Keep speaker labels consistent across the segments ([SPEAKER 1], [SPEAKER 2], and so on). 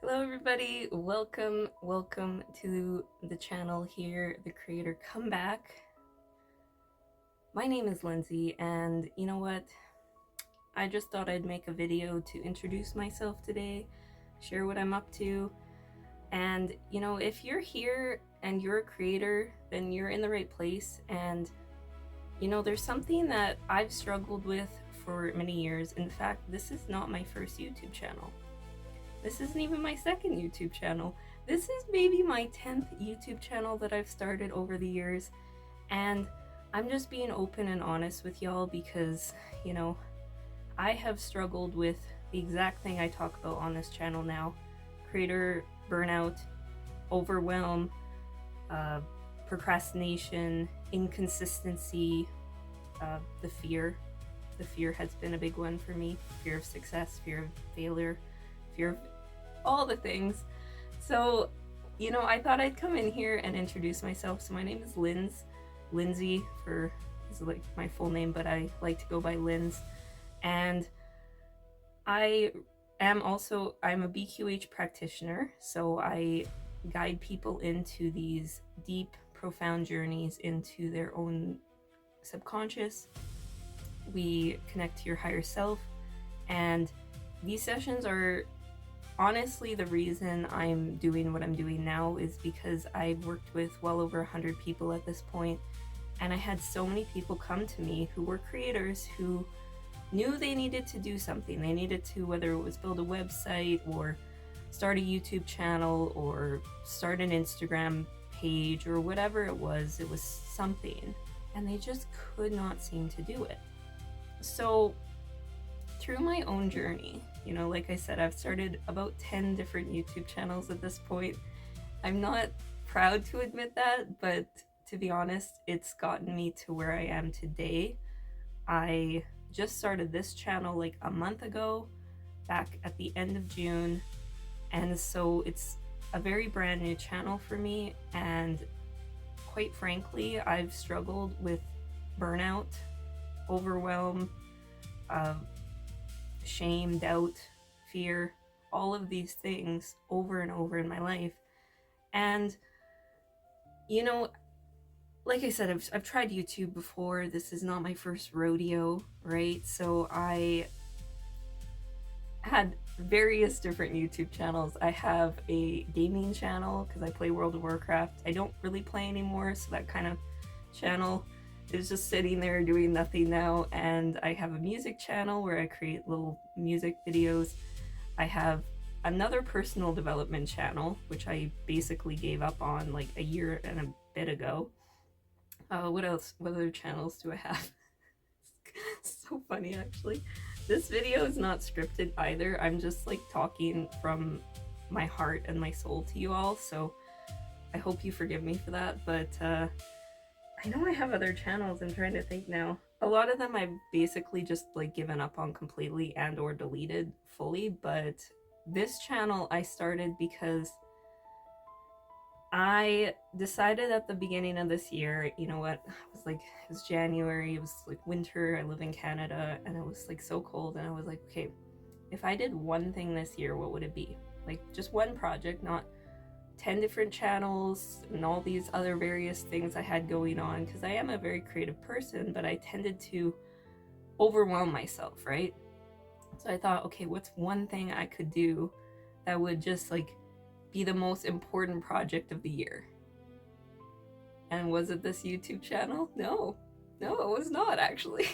[SPEAKER 1] Hello everybody, welcome to the channel here, the creator comeback. My name is Lindsay, and you know what? I just thought I'd make a video to introduce myself today, share what I'm up to, and you know, if you're here and you're a creator, then you're in the right place. And you know, there's something that I've struggled with for many years. In fact, this is not my first YouTube channel. This isn't even my second YouTube channel. This is maybe my 10th YouTube channel that I've started over the years. And I'm just being open and honest with y'all because, you know, I have struggled with the exact thing I talk about on this channel now. Creator burnout, overwhelm, procrastination, inconsistency, the fear. The fear has been a big one for me. Fear of success, fear of failure, fear of all the things. So, you know, I thought I'd come in here and introduce myself. So my name is Lindsay is like my full name, but I like to go by Linz. And I'm a BQH practitioner. So I guide people into these deep, profound journeys into their own subconscious. We connect to your higher self, and these sessions are honestly the reason I'm doing what I'm doing now is because I've worked with well over 100 people at this point, and I had so many people come to me who were creators who knew they needed to do something. They needed to, whether it was build a website or start a YouTube channel or start an Instagram page or whatever it was something, and they just could not seem to do it. So through my own journey, you know, like I said, I've started about 10 different YouTube channels at this point. I'm not proud to admit that, but to be honest, it's gotten me to where I am today. I just started this channel like a month ago, back at the end of June, and so it's a very brand new channel for me, and quite frankly, I've struggled with burnout, overwhelm, shame, doubt, fear, all of these things over and over in my life. And you know, like I said, I've tried YouTube before. This is not my first rodeo, right? So I had various different YouTube channels. I have a gaming channel because I play World of Warcraft. I don't really play anymore, so that kind of channel is just sitting there doing nothing now. And I have a music channel where I create little music videos. I have another personal development channel, which I basically gave up on like a year and a bit ago. What else? What other channels do I have? So funny, actually. This video is not scripted either. I'm just like talking from my heart and my soul to you all, so I hope you forgive me for that. But I know I have other channels. I'm trying to think now. A lot of them I've basically just like given up on completely and or deleted fully, but this channel I started because I decided at the beginning of this year, you know what, it was January, it was like winter, I live in Canada, and it was like so cold, and I was like, okay, if I did one thing this year, what would it be? Like just one project, not 10 different channels and all these other various things I had going on, because I am a very creative person, but I tended to overwhelm myself, right? So I thought, okay, what's one thing I could do that would just like be the most important project of the year? And was it this YouTube channel? No, it was not actually.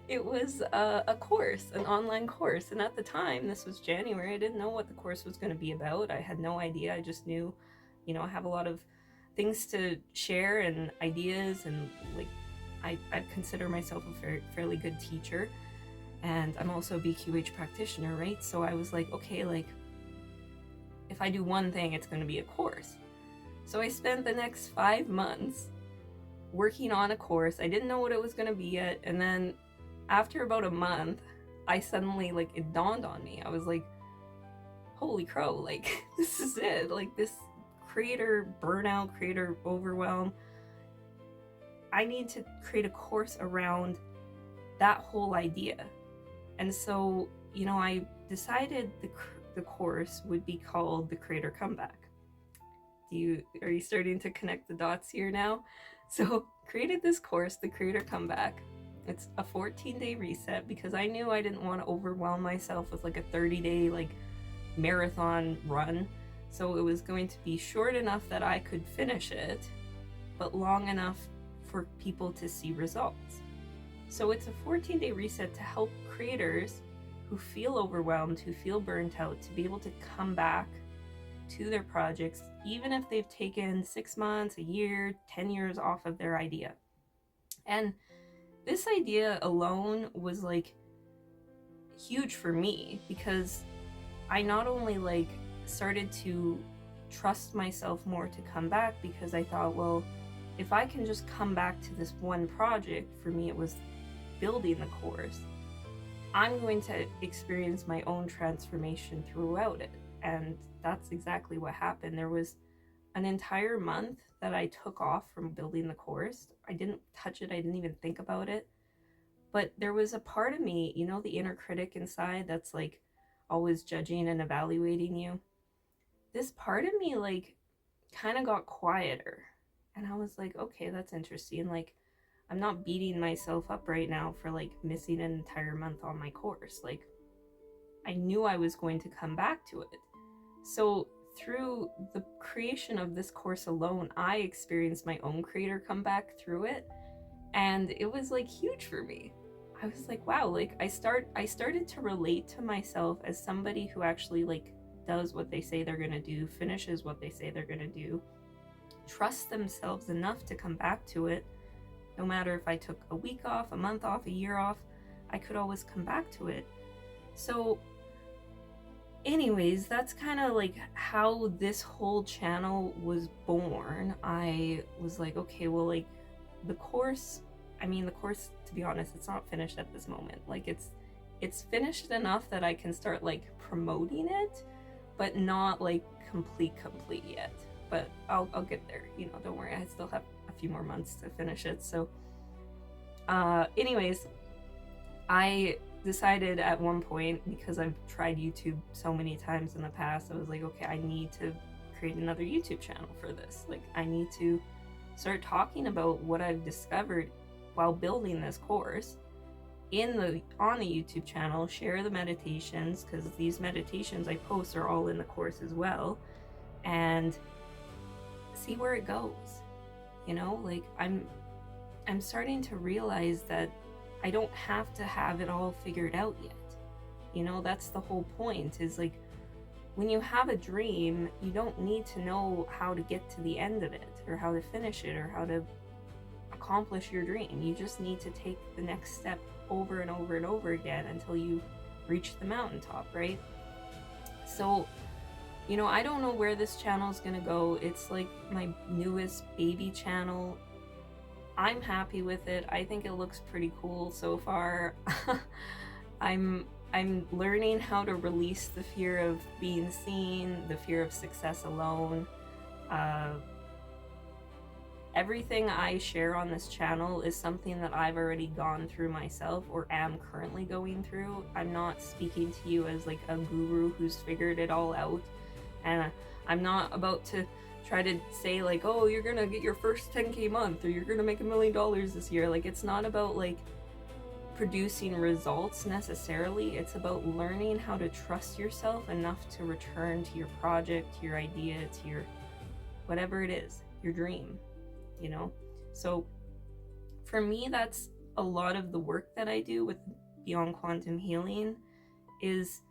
[SPEAKER 1] It was a course, an online course. And at the time, this was January, I didn't know what the course was going to be about. I had no idea. I just knew, you know, I have a lot of things to share and ideas, and like I consider myself a fairly good teacher, and I'm also a BQH practitioner, right? So I was like, okay, like if I do one thing, it's going to be a course. So I spent the next 5 months working on a course. I didn't know what it was going to be yet, and then after about a month, I suddenly, like, it dawned on me. I was like, holy crow, like, this is it. Like, this creator burnout, creator overwhelm, I need to create a course around that whole idea. And so, you know, I decided the course would be called the Creator Comeback. Are you starting to connect the dots here now? So created this course, the Creator Comeback. It's a 14-day reset because I knew I didn't want to overwhelm myself with like a 30-day like marathon run. So it was going to be short enough that I could finish it, but long enough for people to see results. So it's a 14-day reset to help creators who feel overwhelmed, who feel burnt out, to be able to come back to their projects, even if they've taken 6 months, a year, 10 years off of their idea. And this idea alone was like huge for me because I not only like started to trust myself more to come back, because I thought, well, if I can just come back to this one project, for me it was building the course, I'm going to experience my own transformation throughout it. And that's exactly what happened. There was an entire month that I took off from building the course. I didn't touch it, I didn't even think about it. But there was a part of me, you know, the inner critic inside that's like always judging and evaluating you. This part of me like kind of got quieter. And I was like, okay, that's interesting. Like, I'm not beating myself up right now for like missing an entire month on my course. Like, I knew I was going to come back to it. So through the creation of this course alone, I experienced my own creator comeback through it. And it was like huge for me. I was like, wow, like I started to relate to myself as somebody who actually like does what they say they're gonna do, finishes what they say they're gonna do, trusts themselves enough to come back to it. No matter if I took a week off, a month off, a year off, I could always come back to it. So anyways, that's kind of like how this whole channel was born. I was like, okay, well, like the course, to be honest, it's not finished at this moment. Like it's finished enough that I can start like promoting it, but not like complete yet. But I'll get there, you know, don't worry. I still have a few more months to finish it. So anyways, I decided at one point, because I've tried YouTube so many times in the past, I was like, okay, I need to create another YouTube channel for this. Like, I need to start talking about what I've discovered while building this course on the YouTube channel, share the meditations, because these meditations I post are all in the course as well, and see where it goes. You know, like I'm starting to realize that I don't have to have it all figured out yet. You know, that's the whole point, is like when you have a dream, you don't need to know how to get to the end of it or how to finish it or how to accomplish your dream. You just need to take the next step over and over and over again until you reach the mountaintop, right? So, you know, I don't know where this channel is gonna go. It's like my newest baby channel. I'm happy with it. I think it looks pretty cool so far. I'm learning how to release the fear of being seen, the fear of success alone. Everything I share on this channel is something that I've already gone through myself or am currently going through. I'm not speaking to you as like a guru who's figured it all out. And I'm not about to try to say like, oh, you're gonna get your first 10K month or you're gonna make $1 million this year. Like, it's not about like producing results necessarily. It's about learning how to trust yourself enough to return to your project, to your idea, to your whatever it is, your dream, you know? So for me, that's a lot of the work that I do with Beyond Quantum Healing, is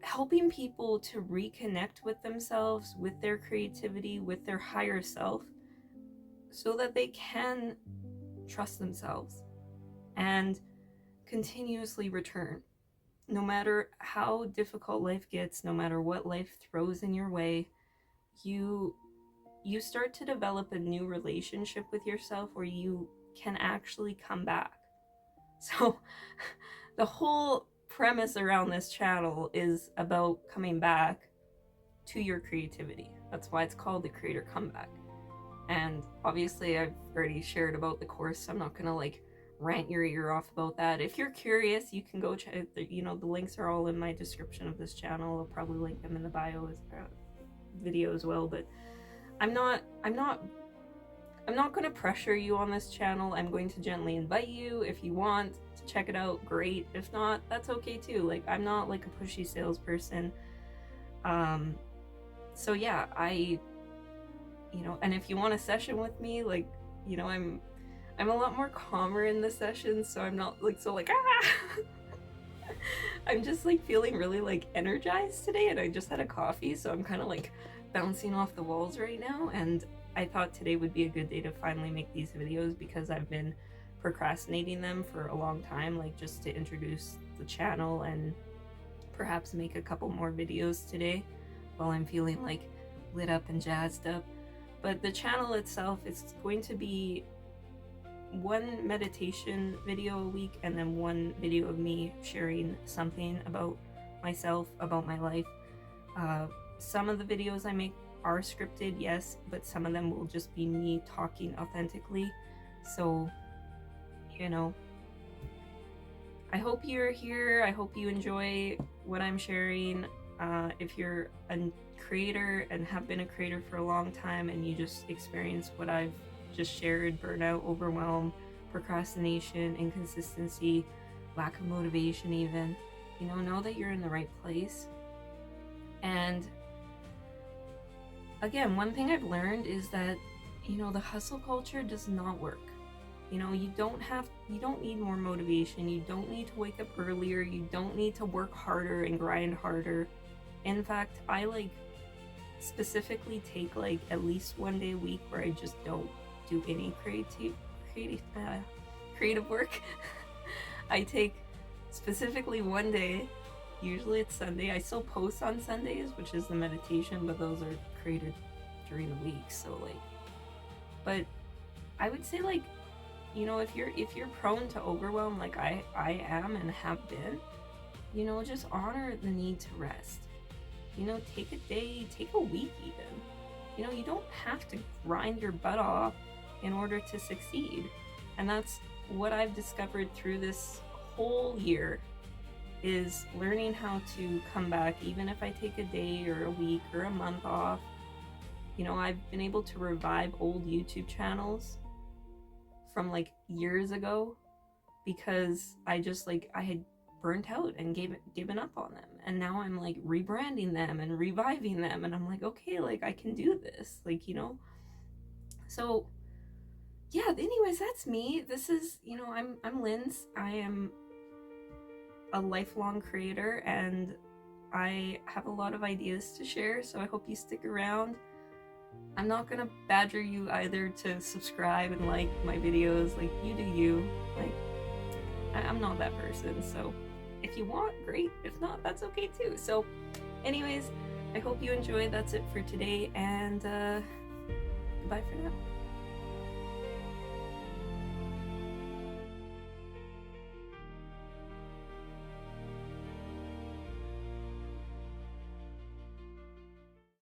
[SPEAKER 1] helping people to reconnect with themselves, with their creativity, with their higher self, so that they can trust themselves and continuously return. No matter how difficult life gets, no matter what life throws in your way, you start to develop a new relationship with yourself where you can actually come back. So the whole premise around this channel is about coming back to your creativity. That's why it's called the Creator Comeback. And obviously I've already shared about the course, so I'm not gonna like rant your ear off about that. If you're curious, you can go check, the links are all in my description of this channel. I'll probably link them in the bio video as well, but I'm not going to pressure you on this channel. I'm going to gently invite you. If you want to check it out, great. If not, that's okay too. Like, I'm not like a pushy salesperson. So yeah, and if you want a session with me, like, I'm a lot more calmer in the sessions, so I'm not like I'm just like feeling really like energized today, and I just had a coffee, so I'm kind of like bouncing off the walls right now, and I thought today would be a good day to finally make these videos because I've been procrastinating them for a long time, like just to introduce the channel and perhaps make a couple more videos today while I'm feeling like lit up and jazzed up. But the channel itself is going to be one meditation video a week and then one video of me sharing something about myself, about my life. Some of the videos I make are scripted, yes, but some of them will just be me talking authentically. So, I hope you're here. I hope you enjoy what I'm sharing. If you're a creator and have been a creator for a long time and you just experience what I've just shared, burnout, overwhelm, procrastination, inconsistency, lack of motivation even, know that you're in the right place. And again, one thing I've learned is that, the hustle culture does not work. You don't need more motivation. You don't need to wake up earlier. You don't need to work harder and grind harder. In fact, I specifically take at least one day a week where I just don't do any creative work. I take specifically one day, usually it's Sunday. I still post on Sundays, which is the meditation, but those are created during the week. So but I would say if you're prone to overwhelm like I am and have been, just honor the need to rest. Take a day, take a week even. You don't have to grind your butt off in order to succeed. And that's what I've discovered through this whole year, is learning how to come back, even if I take a day or a week or a month off. I've been able to revive old YouTube channels from years ago because I had burnt out and given up on them, and now I'm rebranding them and reviving them, and I'm okay, I can do this, so yeah. Anyways, that's me. This is, I'm Linz. I am a lifelong creator and I have a lot of ideas to share, so I hope you stick around. I'm not gonna badger you either to subscribe and like my videos. You do you. I'm not that person, so if you want, great. If not, that's okay too. So anyways, I hope you enjoyed. That's it for today, and goodbye for now.